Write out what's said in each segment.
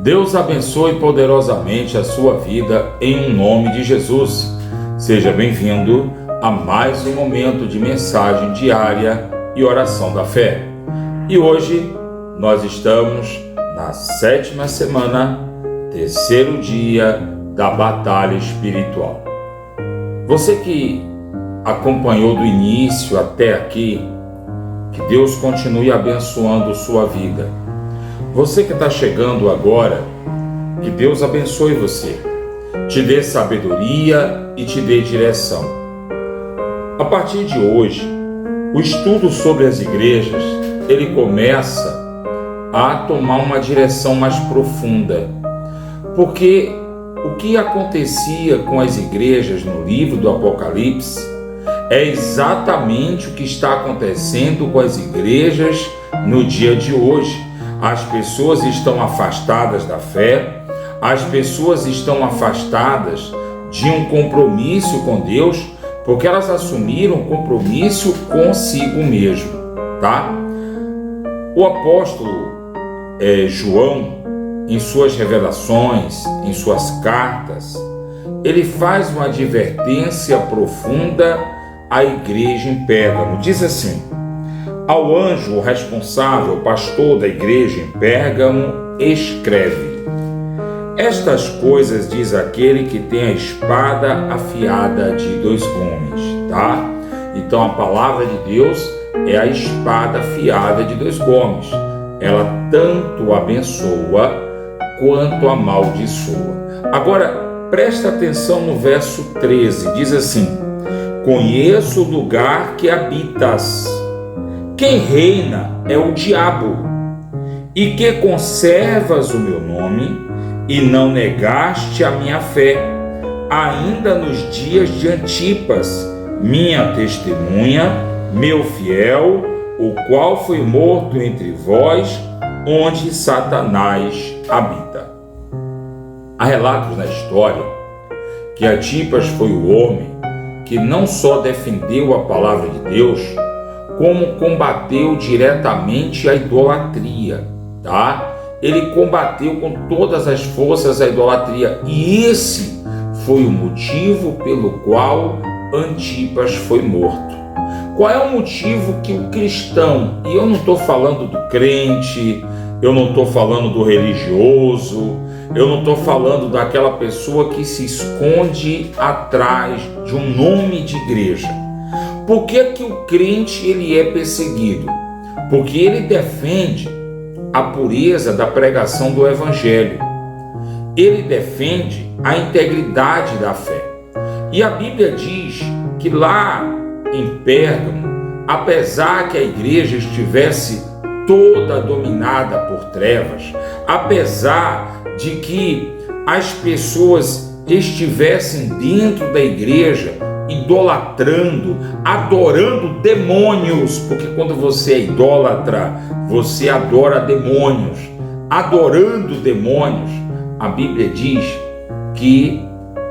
Deus abençoe poderosamente a sua vida em nome de Jesus. Seja bem-vindo a mais um momento de mensagem diária e oração da fé. E hoje nós estamos na 7ª semana, 3º dia da batalha espiritual. Você que acompanhou do início até aqui, que Deus continue abençoando sua vida. Você que está chegando agora, que Deus abençoe você, te dê sabedoria e te dê direção. A partir de hoje, o estudo sobre as igrejas, ele começa a tomar uma direção mais profunda, porque o que acontecia com as igrejas no livro do Apocalipse é exatamente o que está acontecendo com as igrejas no dia de hoje. As pessoas estão afastadas da fé, as pessoas estão afastadas de um compromisso com Deus, porque elas assumiram um compromisso consigo mesmo, tá? O apóstolo João, em suas revelações, em suas cartas, ele faz uma advertência profunda à igreja em Pérgamo. Diz assim: ao anjo responsável, pastor da igreja em Pérgamo, escreve: estas coisas diz aquele que tem a espada afiada de 2 gumes, tá? Então a palavra de Deus é a espada afiada de 2 gumes. Ela tanto abençoa quanto amaldiçoa. Agora, presta atenção no verso 13, diz assim: conheço o lugar que habitas. Quem reina é o diabo, e que conservas o meu nome, e não negaste a minha fé, ainda nos dias de Antipas, minha testemunha, meu fiel, o qual foi morto entre vós, onde Satanás habita. Há relatos na história que Antipas foi o homem que não só defendeu a palavra de Deus, como combateu diretamente a idolatria, tá? Ele combateu com todas as forças a idolatria, e esse foi o motivo pelo qual Antipas foi morto. Qual é o motivo que o cristão, e eu não estou falando do crente, eu não estou falando do religioso, eu não estou falando daquela pessoa que se esconde atrás de um nome de igreja. Por que que o crente ele é perseguido? Porque ele defende a pureza da pregação do evangelho. Ele defende a integridade da fé. E a Bíblia diz que lá em Pérgamo, apesar que a igreja estivesse toda dominada por trevas, apesar de que as pessoas estivessem dentro da igreja idolatrando, adorando demônios, porque quando você é idólatra, você adora demônios, adorando demônios, a Bíblia diz que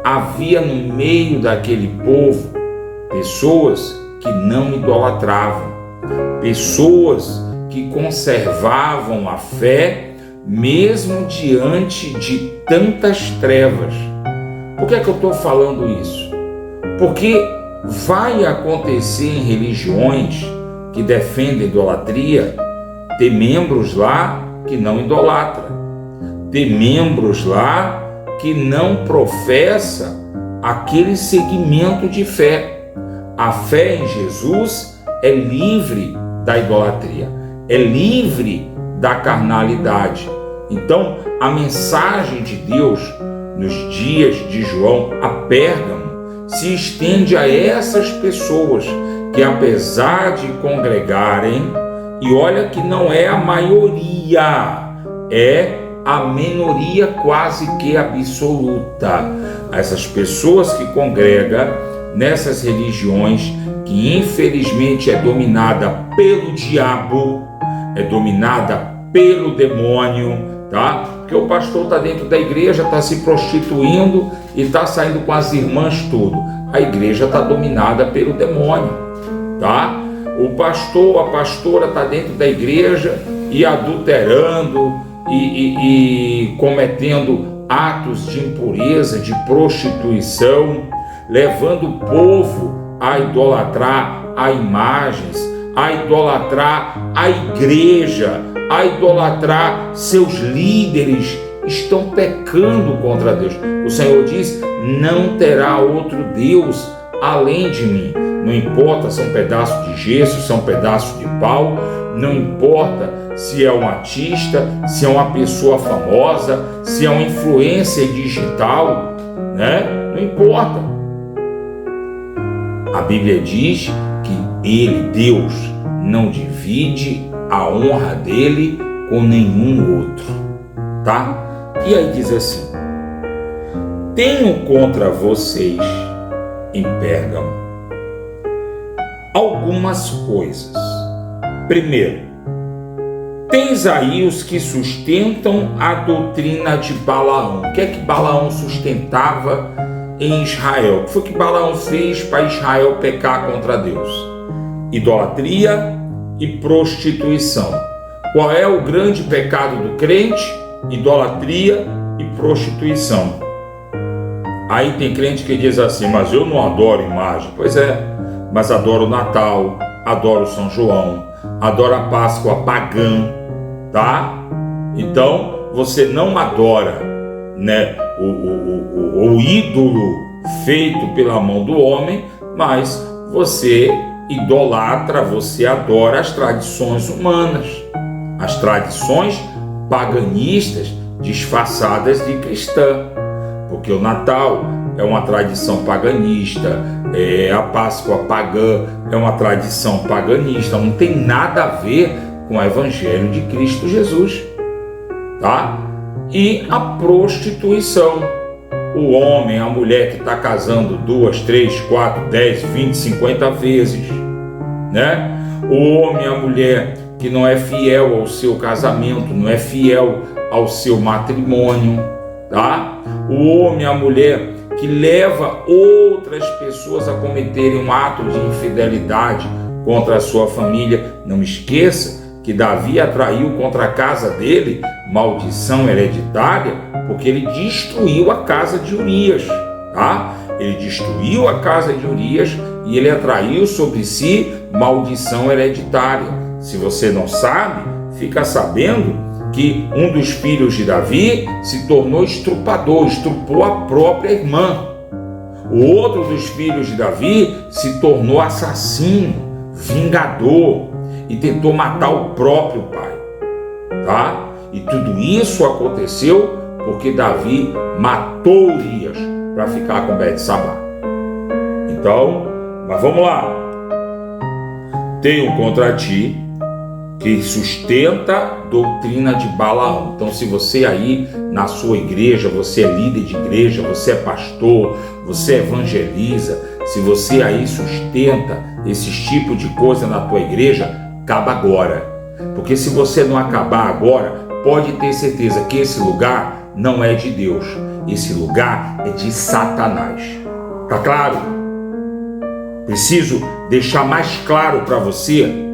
havia no meio daquele povo pessoas que não idolatravam, pessoas que conservavam a fé mesmo diante de tantas trevas. Por que é que eu estou falando isso? Porque vai acontecer em religiões que defendem idolatria ter membros lá que não idolatram, ter membros lá que não professa aquele segmento de fé. A fé em Jesus é livre da idolatria, é livre da carnalidade. Então, a mensagem de Deus nos dias de João a Pérgamo se estende a essas pessoas que, apesar de congregarem, e olha que não é a maioria, é a minoria quase que absoluta, essas pessoas que congregam nessas religiões que infelizmente é dominada pelo diabo, é dominada pelo demônio, tá? Porque o pastor está dentro da igreja, está se prostituindo e está saindo com as irmãs tudo. A igreja está dominada pelo demônio, tá? O pastor, a pastora está dentro da igreja e adulterando e cometendo atos de impureza, de prostituição, levando o povo a idolatrar a imagens, a idolatrar a igreja, a idolatrar seus líderes, estão pecando contra Deus. O Senhor diz: não terá outro Deus além de mim. Não importa se é um pedaço de gesso, se é um pedaço de pau, não importa se é um artista, se é uma pessoa famosa, se é uma influência digital, né? Não importa. A Bíblia diz que Ele, Deus, não divide a honra dele com nenhum outro, tá? E aí diz assim: tenho contra vocês em Pérgamo algumas coisas. Primeiro, tens aí os que sustentam a doutrina de Balaão. O que é que Balaão sustentava em Israel? O que foi que Balaão fez para Israel pecar contra Deus? Idolatria e prostituição. Qual é o grande pecado do crente? Idolatria e prostituição. Aí tem crente que diz assim: mas eu não adoro imagem. Pois é, mas adoro o Natal, adoro São João, adoro a Páscoa pagã, tá? Então você não adora, né, o ídolo feito pela mão do homem, mas você idolatra, você adora as tradições humanas, as tradições paganistas disfarçadas de cristã, porque o Natal é uma tradição paganista, a Páscoa pagã é uma tradição paganista, não tem nada a ver com o Evangelho de Cristo Jesus, tá? E a prostituição, o homem, a mulher que está casando 2, 3, 4, 10, 20, 50 vezes, né? O homem, a mulher que não é fiel ao seu casamento, não é fiel ao seu matrimônio, tá? O homem, a mulher que leva outras pessoas a cometerem um ato de infidelidade contra a sua família. Não esqueça que Davi atraiu contra a casa dele maldição hereditária, porque ele destruiu a casa de Urias, tá? Ele destruiu a casa de Urias e ele atraiu sobre si maldição hereditária. Se você não sabe, fica sabendo que um dos filhos de Davi se tornou estrupador, estrupou a própria irmã. O outro dos filhos de Davi se tornou assassino, vingador e tentou matar o próprio pai, tá? E tudo isso aconteceu porque Davi matou Urias para ficar com Betsabá. Então, mas vamos lá. Tenho contra ti que sustenta doutrina de Balaão. Então, se você aí na sua igreja, você é líder de igreja, você é pastor, você evangeliza, se você aí sustenta esse tipo de coisa na tua igreja, acaba agora. Porque se você não acabar agora, pode ter certeza que esse lugar não é de Deus. Esse lugar é de Satanás. Tá claro? Preciso deixar mais claro para você.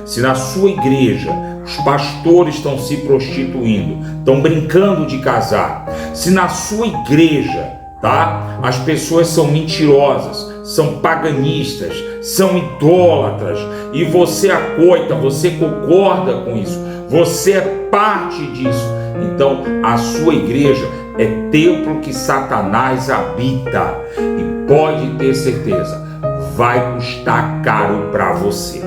Se na sua igreja os pastores estão se prostituindo, estão brincando de casar, se na sua igreja, tá, as pessoas são mentirosas, são paganistas, são idólatras, e você acoita, você concorda com isso, você é parte disso, então a sua igreja é templo que Satanás habita, e pode ter certeza, vai custar caro para você,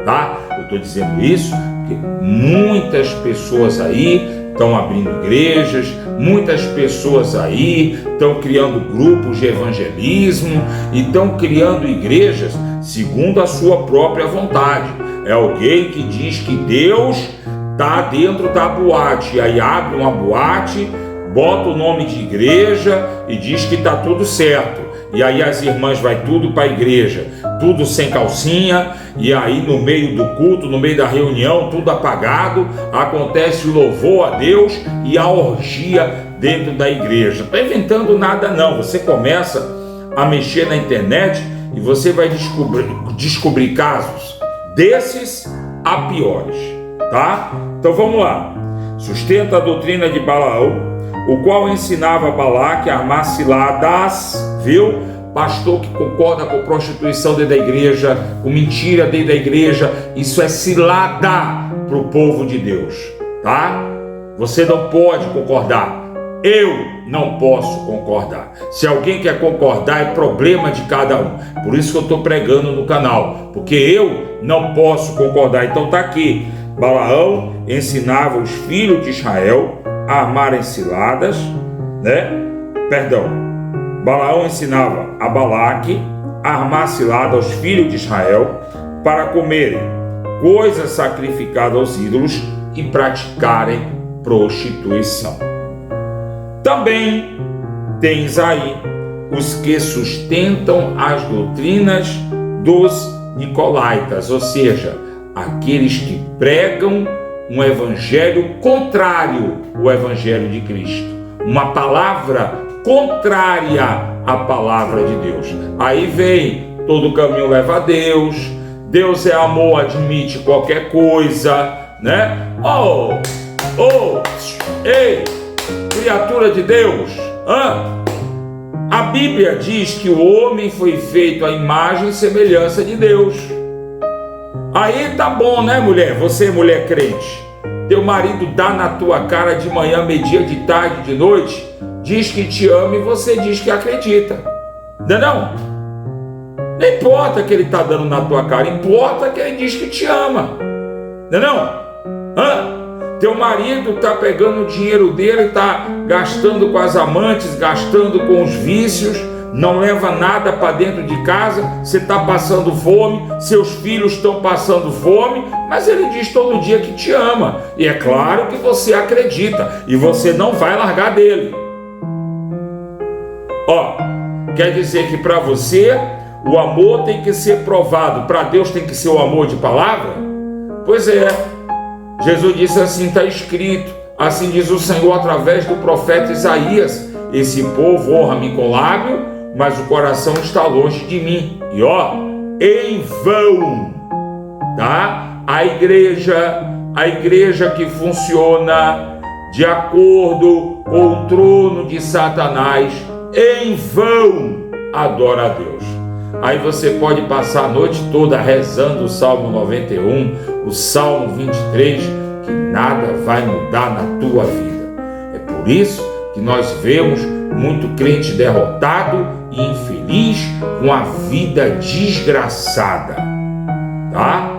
tá? Eu estou dizendo isso porque muitas pessoas aí estão abrindo igrejas, muitas pessoas aí estão criando grupos de evangelismo e estão criando igrejas segundo a sua própria vontade. É alguém que diz que Deus está dentro da boate, aí abre uma boate, bota o nome de igreja e diz que está tudo certo. E aí as irmãs vai tudo para a igreja, tudo sem calcinha, e aí no meio do culto, no meio da reunião, tudo apagado, acontece o louvor a Deus e a orgia dentro da igreja. Não estou inventando nada não, você começa a mexer na internet e você vai descobrir casos desses a piores, tá? Então vamos lá. sustenta a doutrina de Balaão, o qual ensinava Balaque a armar ciladas, viu? Pastor que concorda com prostituição dentro da igreja, com mentira dentro da igreja, isso é cilada para o povo de Deus, tá? Você não pode concordar, eu não posso concordar. Se alguém quer concordar, é problema de cada um. Por isso que eu estou pregando no canal, porque eu não posso concordar. Então tá aqui, Balaão ensinava os filhos de Israel a armarem ciladas, né? Balaão ensinava a Balaque a armar cilada aos filhos de Israel para comerem coisas sacrificadas aos ídolos e praticarem prostituição. Também tens aí os que sustentam as doutrinas dos nicolaítas, ou seja, aqueles que pregam um evangelho contrário ao evangelho de Cristo, uma palavra contrária à palavra de Deus. Aí vem, todo caminho leva a Deus, Deus é amor, admite qualquer coisa, né? Ei, criatura de Deus, a Bíblia diz que o homem foi feito à imagem e semelhança de Deus. Aí tá bom, né, mulher? Você, mulher crente, teu marido dá na tua cara de manhã, meio-dia, de tarde, de noite, diz que te ama e você diz que acredita. Não? Não importa que ele está dando na tua cara, importa que ele diz que te ama. Não? Teu marido está pegando o dinheiro dele, está gastando com as amantes, gastando com os vícios, não leva nada para dentro de casa, você está passando fome, seus filhos estão passando fome, mas ele diz todo dia que te ama. E é claro que você acredita, e você não vai largar dele. Quer dizer que para você o amor tem que ser provado, para Deus tem que ser o amor de palavra? Pois é, Jesus disse assim, está escrito, assim diz o Senhor através do profeta Isaías, esse povo honra-me com lábio, mas o coração está longe de mim. E em vão, tá? A igreja que funciona de acordo com o trono de Satanás, em vão adora a Deus. Aí você pode passar a noite toda rezando o Salmo 91, o Salmo 23, que nada vai mudar na tua vida. É por isso que nós vemos muito crente derrotado e infeliz, com a vida desgraçada, tá?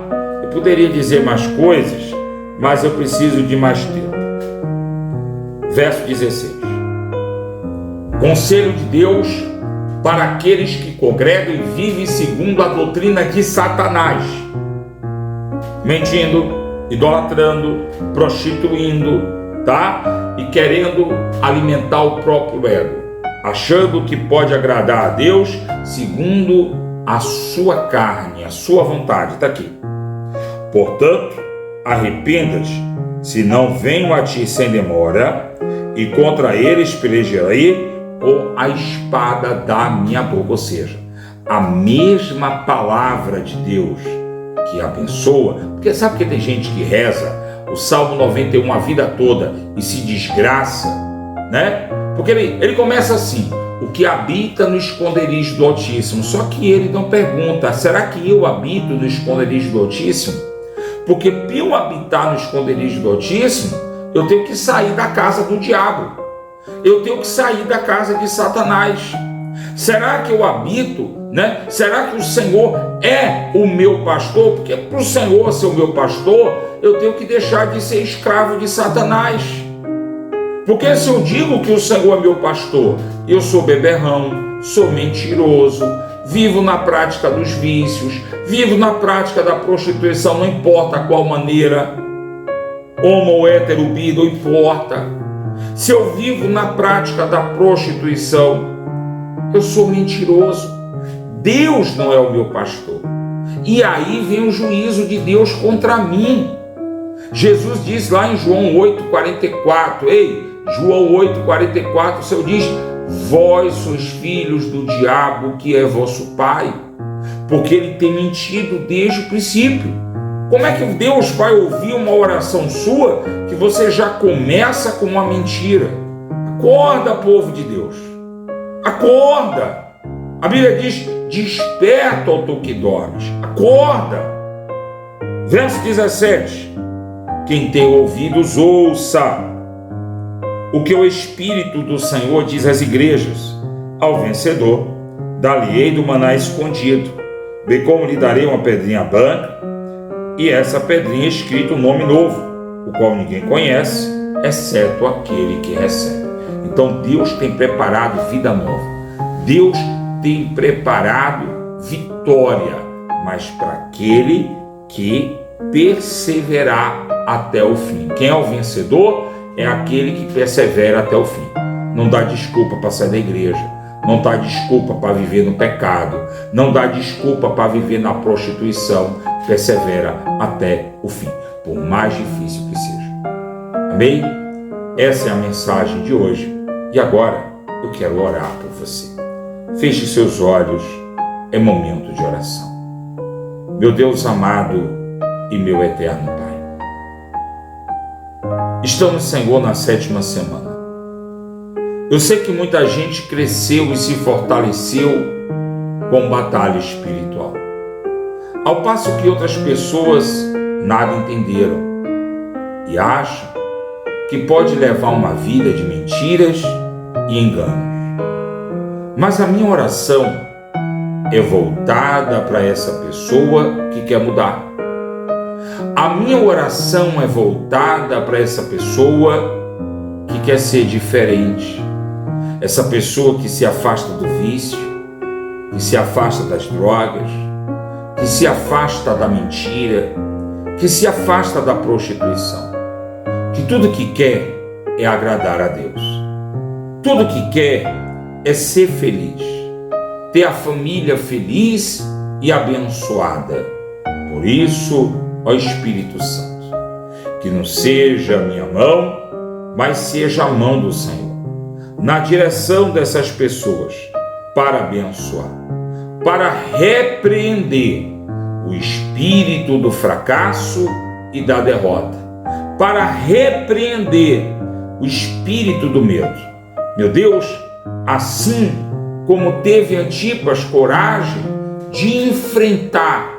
Eu poderia dizer mais coisas, mas eu preciso de mais tempo. Verso 16. Conselho de Deus para aqueles que congregam e vivem segundo a doutrina de Satanás, mentindo, idolatrando, prostituindo, tá? E querendo alimentar o próprio ego, achando que pode agradar a Deus segundo a sua carne, a sua vontade. Está aqui. Portanto, arrependas, se não venho a ti sem demora, e contra eles pelejarei com a espada da minha boca. Ou seja, a mesma palavra de Deus que abençoa, porque sabe que tem gente que reza o Salmo 91 a vida toda e se desgraça, né? Porque ele começa assim, o que habita no esconderijo do Altíssimo, só que ele não pergunta, será que eu habito no esconderijo do Altíssimo? Porque para eu habitar no esconderijo do Altíssimo, eu tenho que sair da casa do diabo, eu tenho que sair da casa de Satanás. Será que eu habito, né? Será que o Senhor é o meu pastor? Porque para o Senhor ser o meu pastor, eu tenho que deixar de ser escravo de Satanás. Porque se eu digo que o Senhor é meu pastor, eu sou beberrão, sou mentiroso, vivo na prática dos vícios, vivo na prática da prostituição, não importa qual maneira, homo ou hétero, bi, não importa. Se eu vivo na prática da prostituição, eu sou mentiroso. Deus não é o meu pastor. E aí vem o juízo de Deus contra mim. Jesus diz lá em João 8,44, João 8,44, o Senhor diz, vós sois filhos do diabo, que é vosso pai, porque ele tem mentido desde o princípio. Como é que Deus vai ouvir uma oração sua que você já começa com uma mentira? Acorda, povo de Deus. Acorda. A Bíblia diz: desperta, ó tu que dormes. Acorda. Verso 17. Quem tem ouvidos, ouça o que o Espírito do Senhor diz às igrejas. Ao vencedor, dar-lhe-ei do maná escondido, bem como lhe darei uma pedrinha branca, e essa pedrinha escrito um nome novo, o qual ninguém conhece, exceto aquele que recebe. Então Deus tem preparado vida nova. Deus tem preparado vitória, mas para aquele que perseverar até o fim. Quem é o vencedor? É aquele que persevera até o fim. Não dá desculpa para sair da igreja, não dá desculpa para viver no pecado, não dá desculpa para viver na prostituição. Persevera até o fim, por mais difícil que seja. Amém? Essa é a mensagem de hoje. E agora eu quero orar por você. Feche seus olhos, é momento de oração. Meu Deus amado e meu eterno Pai, estamos, Senhor, na 7ª semana. Eu sei que muita gente cresceu e se fortaleceu com batalha espiritual, ao passo que outras pessoas nada entenderam e acham que pode levar uma vida de mentiras e enganos. Mas a minha oração é voltada para essa pessoa que quer mudar. A minha oração é voltada para essa pessoa que quer ser diferente. Essa pessoa que se afasta do vício, que se afasta das drogas, que se afasta da mentira, que se afasta da prostituição, que tudo que quer é agradar a Deus, tudo que quer é ser feliz, ter a família feliz e abençoada. Por isso, ó Espírito Santo, que não seja a minha mão, mas seja a mão do Senhor, na direção dessas pessoas, para abençoar, para repreender o espírito do fracasso e da derrota, para repreender o espírito do medo. Meu Deus, assim como teve Antipas coragem de enfrentar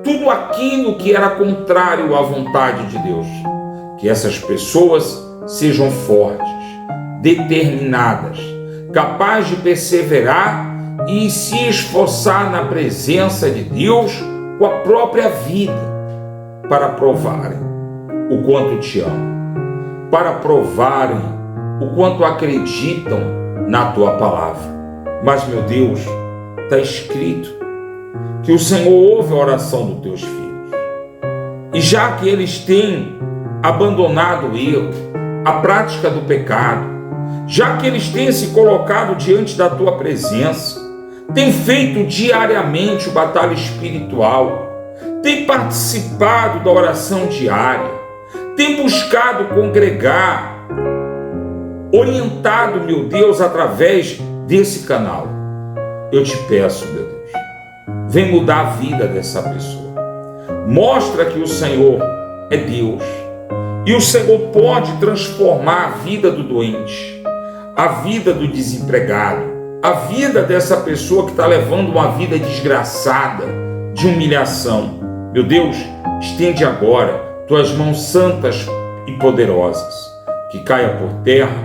tudo aquilo que era contrário à vontade de Deus, que essas pessoas sejam fortes, determinadas, capazes de perseverar e se esforçar na presença de Deus com a própria vida, para provarem o quanto te amam, para provarem o quanto acreditam na tua palavra. Mas, meu Deus, está escrito que o Senhor ouve a oração dos teus filhos. E já que eles têm abandonado o erro, a prática do pecado, já que eles têm se colocado diante da tua presença, têm feito diariamente o batalha espiritual, têm participado da oração diária, têm buscado congregar, orientado, meu Deus, através desse canal. Eu te peço, meu Deus, vem mudar a vida dessa pessoa. Mostra que o Senhor é Deus e o Senhor pode transformar a vida do doente, a vida do desempregado, a vida dessa pessoa que está levando uma vida desgraçada, de humilhação. Meu Deus, estende agora tuas mãos santas e poderosas, que caia por terra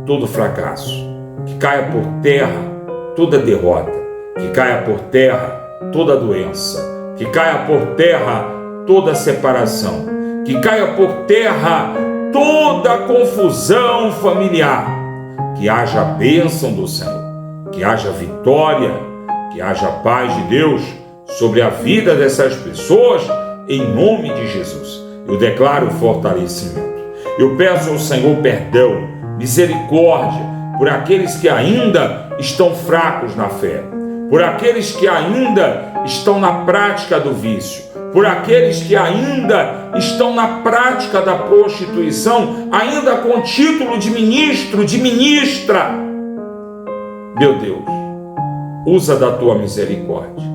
todo fracasso, que caia por terra toda derrota, que caia por terra toda doença, que caia por terra toda separação, que caia por terra toda confusão familiar, que haja a bênção do Senhor, que haja vitória, que haja paz de Deus sobre a vida dessas pessoas, em nome de Jesus. Eu declaro fortalecimento. Eu peço ao Senhor perdão, misericórdia, por aqueles que ainda estão fracos na fé, por aqueles que ainda estão na prática do vício, por aqueles que ainda estão na prática da prostituição, ainda com título de ministro, de ministra. Meu Deus, usa da tua misericórdia.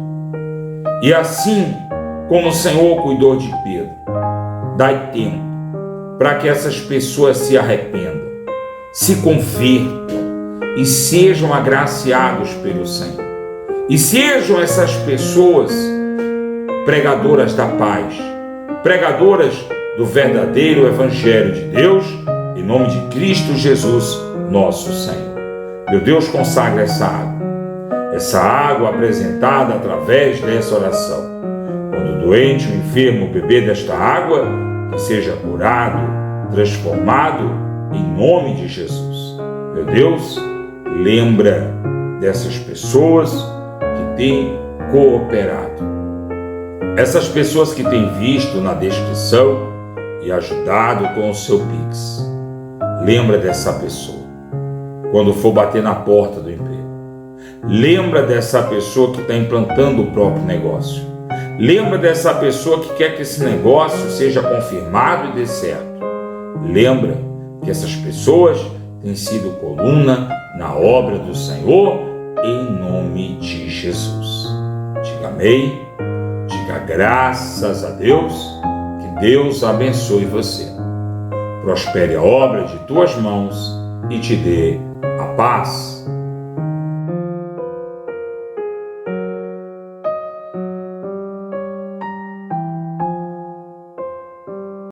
E assim como o Senhor cuidou de Pedro. Dai tempo para que essas pessoas se arrependam, se convertam e sejam agraciados pelo Senhor. E sejam essas pessoas pregadoras da paz, pregadoras do verdadeiro Evangelho de Deus, em nome de Cristo Jesus, nosso Senhor. Meu Deus, consagra essa água apresentada através dessa oração. Quando o doente, o enfermo beber desta água, que seja curado, transformado, em nome de Jesus. Meu Deus, lembra dessas pessoas que têm cooperado. Essas pessoas que têm visto na descrição e ajudado com o seu Pix. Lembra dessa pessoa quando for bater na porta do emprego. Lembra dessa pessoa que está implantando o próprio negócio. Lembra dessa pessoa que quer que esse negócio seja confirmado e dê certo. Lembra que essas pessoas têm sido coluna na obra do Senhor, em nome de Jesus. Diga amém, diga graças a Deus, que Deus abençoe você. Prospere a obra de tuas mãos e te dê a paz.